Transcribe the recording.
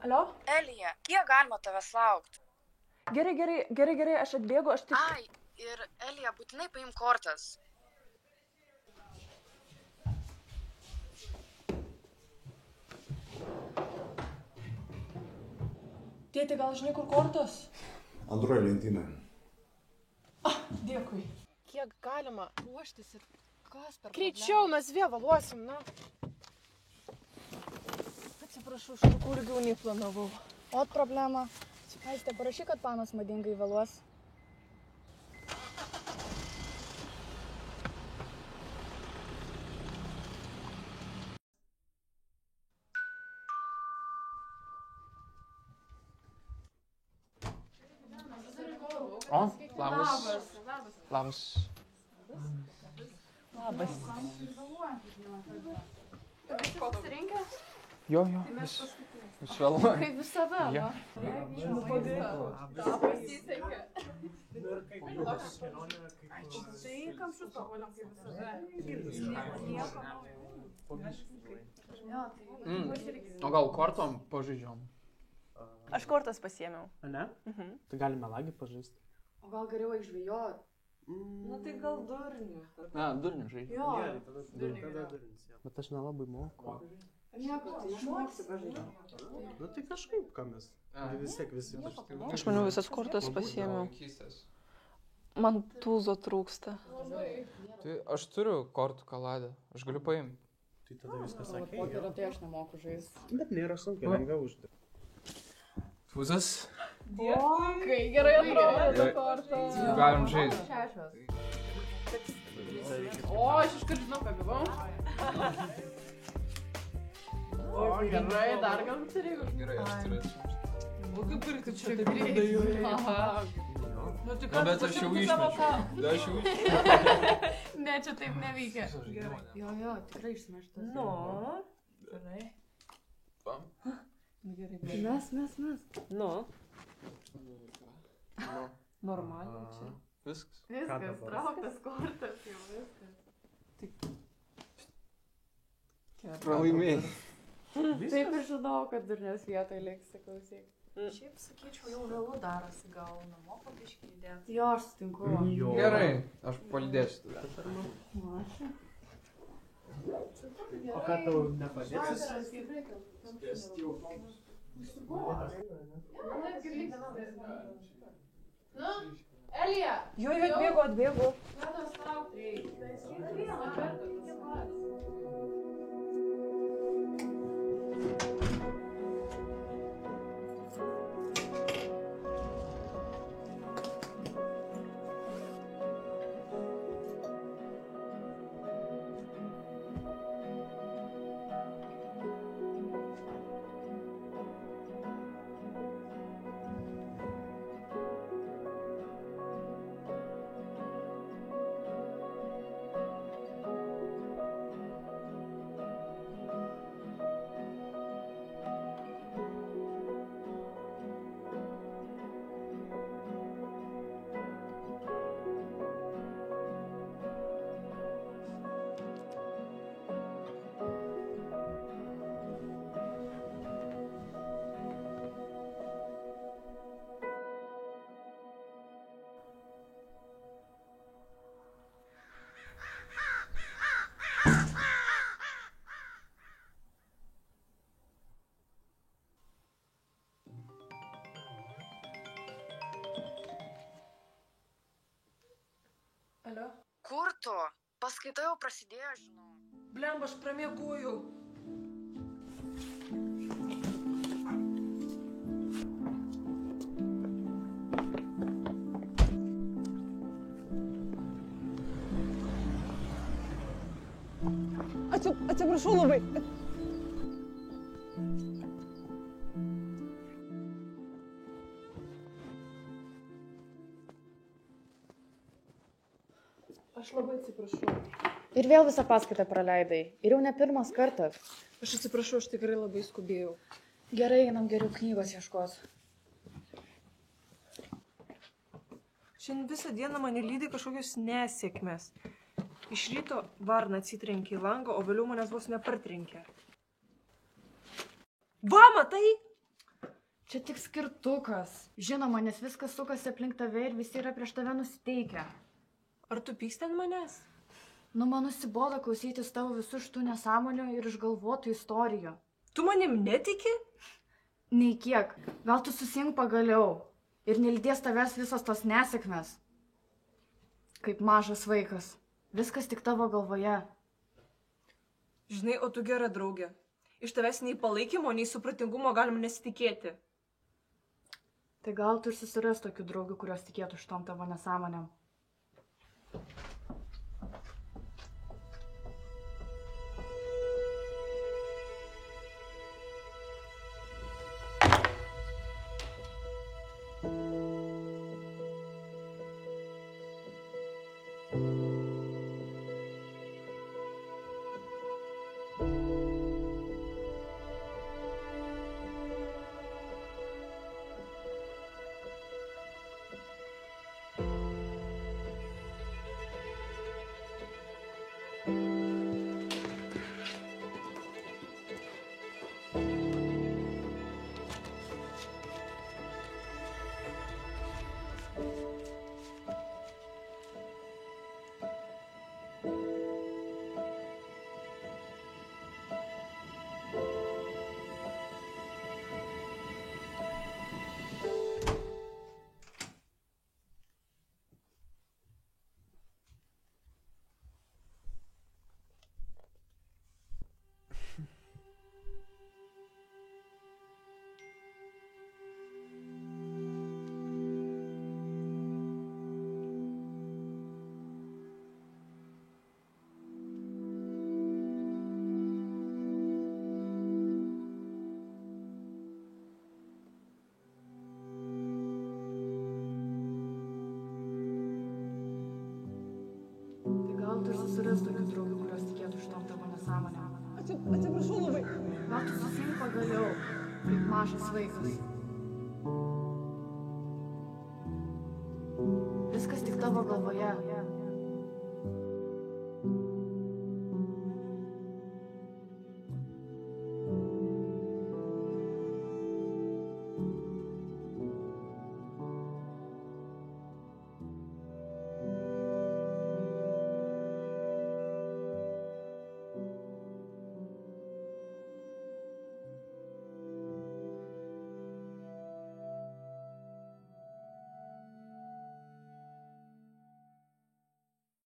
Alio? Elija, kiek galima tavęs laukti? Gerai, aš atbėgu, aš tik... Ai, ir Elija, būtinai paim kortas. Tėti, gal žinai, kur kortos? Antroje lentynoje. Dėkui. Kiek galima ruoštis ir kas per... Greičiau, mes vėl vėluosim, na. Atsiprašau, aš kur ilgiau nei planavau. Ot problema. Aiste, parašyk, kad panas madingai vėluos. O, labas. Labas. Labas. Pasirinkęs? Jo, vis vėluoju. Kaip visada, Jo. Tai kamščius pavaliam kaip visada. O gal kortom pažaidžiom? Aš kortas pasiėmiau. Ne? Tai galime lagį pažaisti. O gal geriau žvejot? Nu tai gal durnių. Ne, durnių žaidžiam. Jo. Tada durins. Bet aš nelabai moku. Nieko, tai išmoksi pažaidžiam. Nu tai kažkaip, ką mes. Vis tiek visi pažaidžiam. Aš maniau, visas kortas pasiėmiau. Man tūzo trūksta. Tai aš turiu kortų kaladę, aš galiu paimti. Tai tada viskas sakė. Pokerio tai aš nemoku žaisti. Bet nėra sunkiai, lengviau uždirbti. Tūzas? Kai gerai atrodo ta korta. Galim žaisti. O, aš iškart žinau, ką gavau. O, gerai, dar gal turi. Gerai, aš turiu. O, kaip ir tu čia taip greitai. Aha. Nu, Na, bet aš jau išmečiau. Da, aš jau Ne, čia taip neveikia. Jo, tikrai išsimeštas. Nu, gerai. Pam. Gerai, Mes. Nu. Normaliai čia. Viskas. Viskas, trauktas kortas, jau viskas. Pralaimėjai. Taip ir žinau, kad durniaus vietoj liksi, klausyk. Šiaip sakyčiau, jau vėlu darosi, gal namo pabiškį įdėti. Jo, aš sutinku. Gerai, aš palydėsiu tave. Maša. O ką tau nepadėsi? Nu, Elija! Jo, atbėgu. Nados laukti. Vieną kartą. Alio? Kur tu? Paskaita jau prasidėjo, žinau. Blemba, aš pramiegojau. Atsiprašau labai. Aš labai atsiprašau. Ir vėl visą paskaitą praleidai. Ir jau ne pirmas kartas. Aš atsiprašau, aš tikrai labai skubėjau. Gerai, einam geriau knygos ieškos. Šiandien visą dieną mane lydi kažkokios nesėkmės. Iš ryto varna atsitrenkė į langą, o vėliau manęs vos nepartrenkė. Va, matai? Čia tik skirtukas. Žinoma, nes viskas sukasi aplink tave ir visi yra prieš tave nusiteikę. Ar tu pyksti ant manęs? Nu, man nusibodo klausytis tavo visų šitų nesąmonių ir išgalvotų istorijų. Tu manim netiki? Nei kiek. Gal tu susink pagaliau. Ir nelydės tavęs visos tos nesėkmės. Kaip mažas vaikas. Viskas tik tavo galvoje. Žinai, o tu gera draugė. Iš tavęs nei palaikymo, nei supratingumo galima nesitikėti. Tai gal tu ir susiras tokių draugių, kurios tikėtų šitom tavo nesąmonėm. Gal tu ir susiras tokių draugų, kurios tikėtų šitom tavo nesąmonėm. Atsiprašau labai. Gal tu susink pagaliau, kaip mažas vaikas. Viskas tik tavo galvoje.